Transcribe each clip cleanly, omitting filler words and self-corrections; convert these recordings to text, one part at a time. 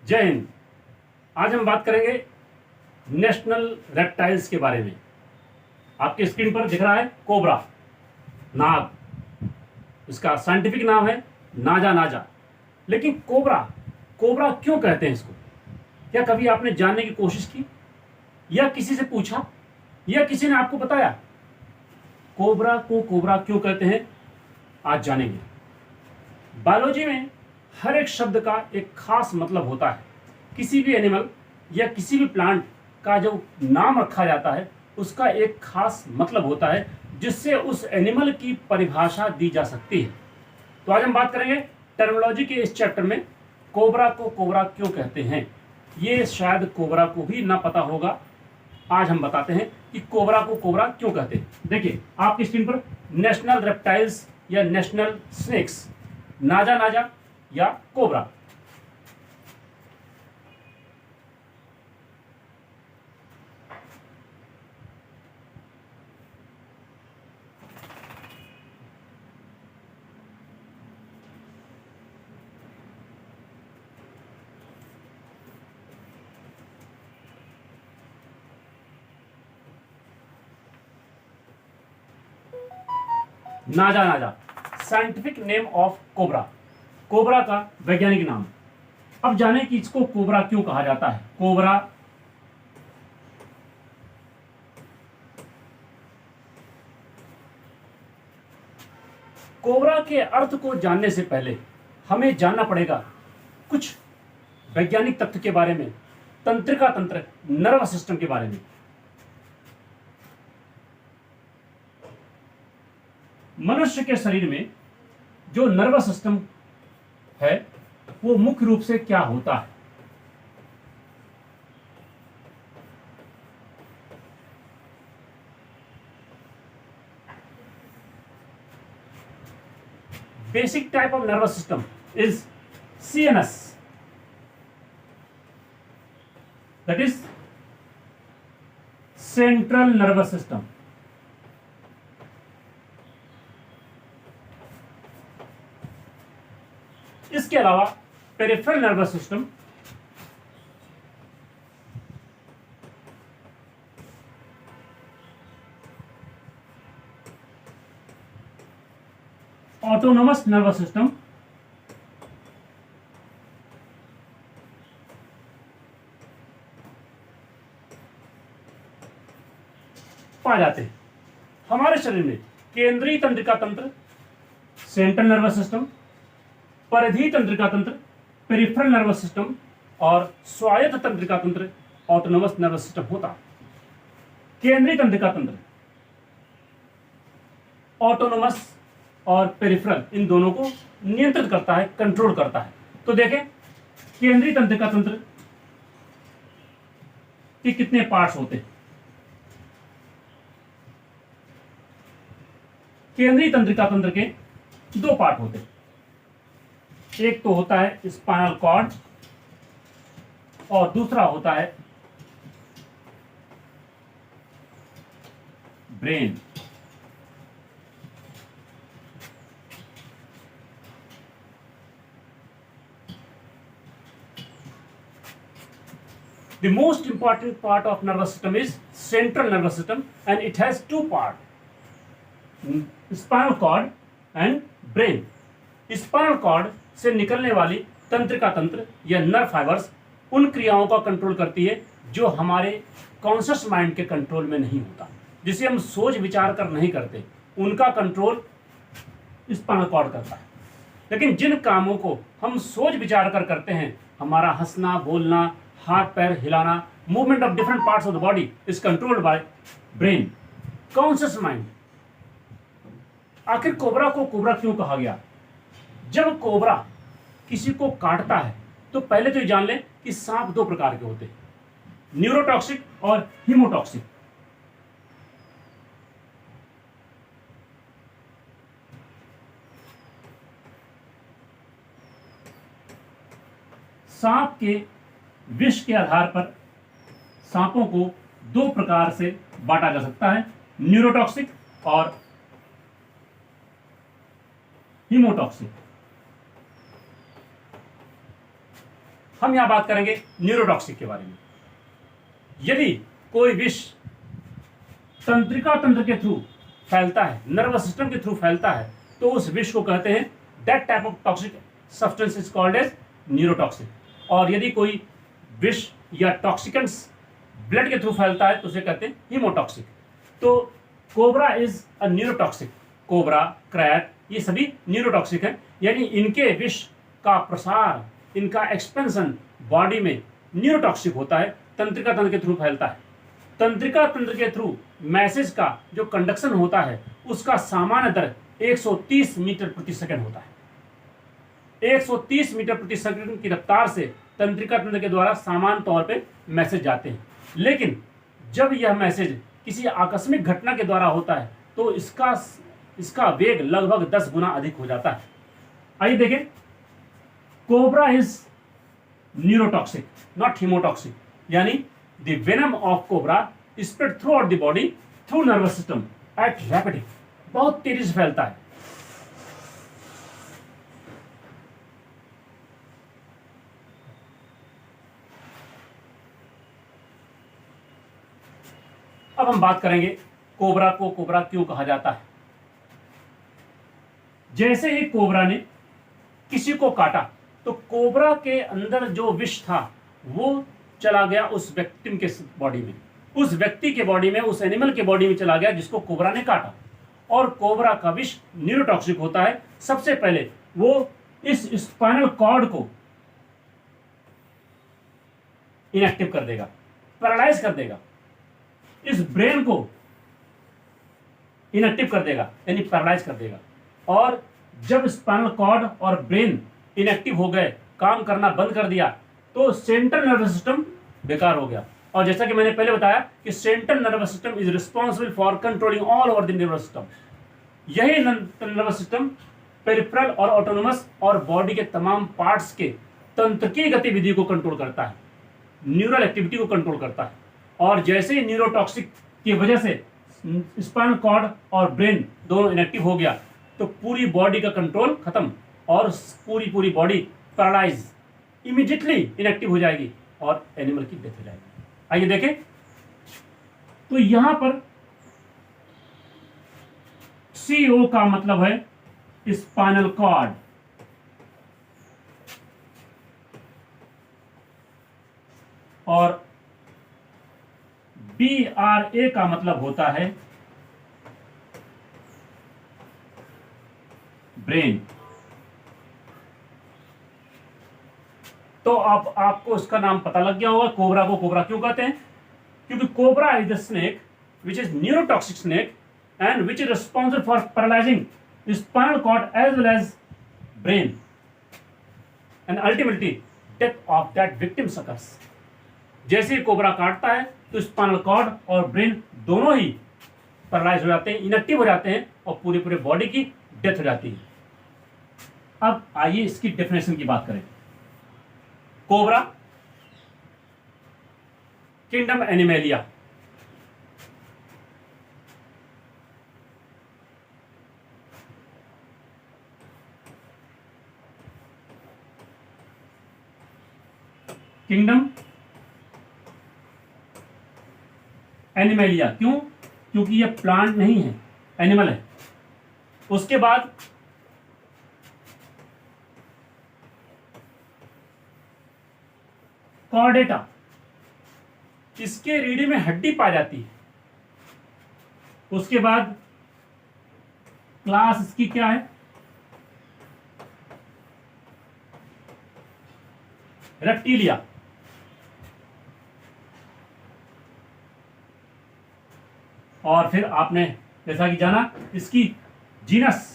जय हिंद। आज हम बात करेंगे नेशनल रेप्टाइल्स के बारे में। आपके स्क्रीन पर दिख रहा है कोबरा, नाग। इसका साइंटिफिक नाम है नाजा नाजा। लेकिन कोबरा कोबरा क्यों कहते हैं इसको? क्या कभी आपने जानने की कोशिश की, या किसी से पूछा, या किसी ने आपको बताया? कोबरा को कोबरा क्यों कहते हैं, आज जानेंगे। बायोलॉजी में हर एक शब्द का एक खास मतलब होता है। किसी भी एनिमल या किसी भी प्लांट का जो नाम रखा जाता है उसका एक खास मतलब होता है, जिससे उस एनिमल की परिभाषा दी जा सकती है। तो आज हम बात करेंगे टर्मिनोलॉजी के इस चैप्टर में कोबरा को कोबरा क्यों कहते हैं। ये शायद कोबरा को भी ना पता होगा। आज हम बताते हैं कि कोबरा को कोबरा क्यों कहते हैं। देखिए आपकी स्क्रीन पर नेशनल रेप्टाइल्स या नेशनल स्नेक्स, नाजा नाजा या कोबरा। नाजा नाजा scientific name of cobra, cobra का वैज्ञानिक नाम। अब जाने कि इसको कोबरा क्यों कहा जाता है। कोबरा कोबरा के अर्थ को जानने से पहले हमें जानना पड़ेगा कुछ वैज्ञानिक तथ्य के बारे में, तंत्रिका तंत्र, नर्वस सिस्टम के बारे में। मनुष्य के शरीर में जो नर्वस सिस्टम है वो मुख्य रूप से क्या होता है? Basic type of nervous system is CNS, that is central nervous system. इसके अलावा peripheral nervous system, autonomous nervous system, पाए जाते हैं। हमारे शरीर में केंद्रीय तंत्रिका तंत्र, सेंट्रल नर्वस सिस्टम, परिधीय तंत्रिका तंत्र, पेरिफेरल नर्वस सिस्टम और स्वायत्त तंत्रिका तंत्र, ऑटोनोमस नर्वस सिस्टम होता है। केंद्रीय तंत्रिका तंत्र ऑटोनोमस और पेरिफेरल, इन दोनों को नियंत्रित करता है, कंट्रोल करता है। तो देखें केंद्रीय तंत्रिका तंत्र के कितने पार्ट्स होते हैं। केंद्रीय तंत्रिका तंत्र के दो पार्ट होते हैं। एक तो होता है स्पाइनल कॉर्ड और दूसरा होता है brain. The most important part of nervous system is central nervous system, and it has two parts, spinal cord and brain. Spinal cord से निकलने वाली तंत्रिका तंत्र या नर्व फाइबर्स उन क्रियाओं का कंट्रोल करती है जो हमारे कॉन्शियस माइंड के कंट्रोल में नहीं होता, जिसे हम सोच विचार कर नहीं करते, उनका कंट्रोल स्पाइनल कॉर्ड करता है। लेकिन जिन कामों को हम सोच विचार कर करते हैं, हमारा हंसना, बोलना, हाथ पैर हिलाना, movement of different parts of the body is controlled by brain, conscious mind. आखिर कोबरा को कोबरा क्यों कहा गया? जब कोबरा किसी को काटता है तो पहले तो ये जान लें कि सांप दो प्रकार के होते हैं, न्यूरोटॉक्सिक और हीमोटॉक्सिक। सांप के विष के आधार पर सांपों को दो प्रकार से बांटा जा सकता है, न्यूरोटॉक्सिक और हीमोटॉक्सिक। हम यहाँ बात करेंगे न्यूरोटॉक्सिक के बारे में। यदि कोई विष तंत्रिका तंत्र के थ्रू फैलता है, नर्वस सिस्टम के थ्रू फैलता है, तो उस विष को कहते हैं, that type of toxic substance is called as neurotoxic. और यदि कोई विष या टॉक्सिकेंट्स ब्लड के थ्रू फैलता है तो उसे कहते हैं हीमोटॉक्सिक। तो cobra is a neurotoxic. Cobra, krait, ये सभी न्यूरोटॉक्सिक हैं, यानी इनके विष का प्रसार, इनका एक्सपेंशन बॉडी में न्यूरोटॉक्सिक होता है, तंत्रिका तंत्र के थ्रू फैलता है। तंत्रिका तंत्र के थ्रू मैसेज का जो कंडक्शन होता है उसका सामान्य दर 130 मीटर प्रति सेकंड होता है। 130 मीटर प्रति सेकंड की रफ्तार से तंत्रिका तंत्र के द्वारा सामान्य तौर पे मैसेज जाते हैं। लेकिन जब यह मैसेज किसी आकस्मिक घटना के द्वारा होता है तो इसका वेग लगभग 10 गुना अधिक हो जाता है। आइए देखें, cobra is neurotoxic not haemotoxic, यानी the venom of cobra spread throughout the body through nervous system at rapid, बहुत तेजी से फैलता है। अब हम बात करेंगे कोबरा को कोबरा क्यों कहा जाता है। जैसे ही कोबरा ने किसी को काटा तो कोबरा के अंदर जो विष था वो चला गया उस व्यक्ति के बॉडी में, उस व्यक्ति के बॉडी में, उस एनिमल के बॉडी में चला गया जिसको कोबरा ने काटा। और कोबरा का विष न्यूरोटॉक्सिक होता है। सबसे पहले वो इस स्पाइनल कॉर्ड को इनएक्टिव कर देगा, पैरालाइज कर देगा, इस ब्रेन को इनएक्टिव कर देगा यानी पैरालाइज कर देगा। और जब स्पाइनल कॉर्ड और ब्रेन इनएक्टिव हो गए, काम करना बंद कर दिया, तो सेंट्रल नर्वस सिस्टम बेकार हो गया। और जैसा कि मैंने पहले बताया कि central nervous system is responsible for controlling all over the nervous system. यही नर्वस सिस्टम पेरिफेरल और ऑटोनोमस और बॉडी के तमाम पार्ट्स के तंत्रिकी गतिविधि को कंट्रोल करता है, न्यूरल एक्टिविटी को कंट्रोल करता है। और जैसे ही न्यूरोटॉक्सिक की वजह से स्पाइनल कॉर्ड और ब्रेन दोनों इनएक्टिव हो गया तो पूरी बॉडी का कंट्रोल खत्म और पूरी बॉडी पैरालाइज, इमीडिएटली इनएक्टिव हो जाएगी और एनिमल की डेथ हो जाएगी। आइए देखें, तो यहां पर CO का मतलब है स्पाइनल कॉर्ड, और BRA का मतलब होता है ब्रेन। तो अब आपको इसका नाम पता लग गया होगा, कोबरा को कोबरा क्यों कहते हैं, क्योंकि cobra is the snake which is neurotoxic snake and which is responsible for paralysing spinal cord as well as brain and ultimately death of that victim suckers. जैसे ही कोबरा काटता है तो स्पाइनल कॉर्ड और ब्रेन दोनों ही paralyse हो जाते हैं, इनएक्टिव हो जाते हैं और पूरे बॉडी की डेथ हो जाती है। अब आइए इसकी डेफिनेशन की बात करें। Cobra, kingdom animalia, kingdom animalia क्यों, क्योंकि यह प्लांट नहीं है, एनिमल है। उसके बाद कॉर्डेटा, इसके रीढ़ में हड्डी पाई जाती है। उसके बाद क्लास इसकी क्या है, रेप्टिलिया। और फिर आपने जैसा कि जाना इसकी जीनस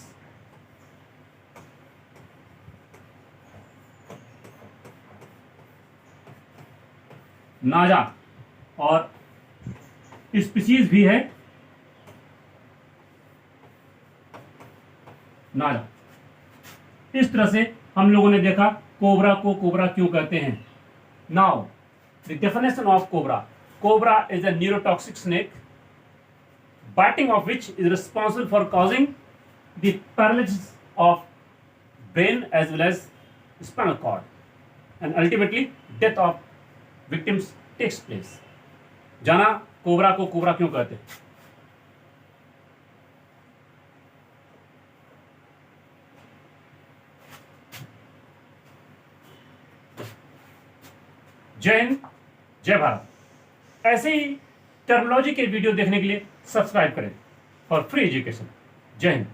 नाजा और स्पीसीज भी है नाजा। इस तरह से हम लोगों ने देखा कोबरा को कोबरा क्यों कहते हैं। Now the definition of cobra, cobra is a neurotoxic snake biting of which is responsible for causing the paralysis of brain as well as spinal cord. and ultimately death of victims takes place. जाना cobra को cobra क्यों कहते हैं? जय हिंद, जय भारत। ऐसे ही terminology के video देखने के लिए सब्सक्राइब करें फॉर फ्री एजुकेशन। जय हिंद।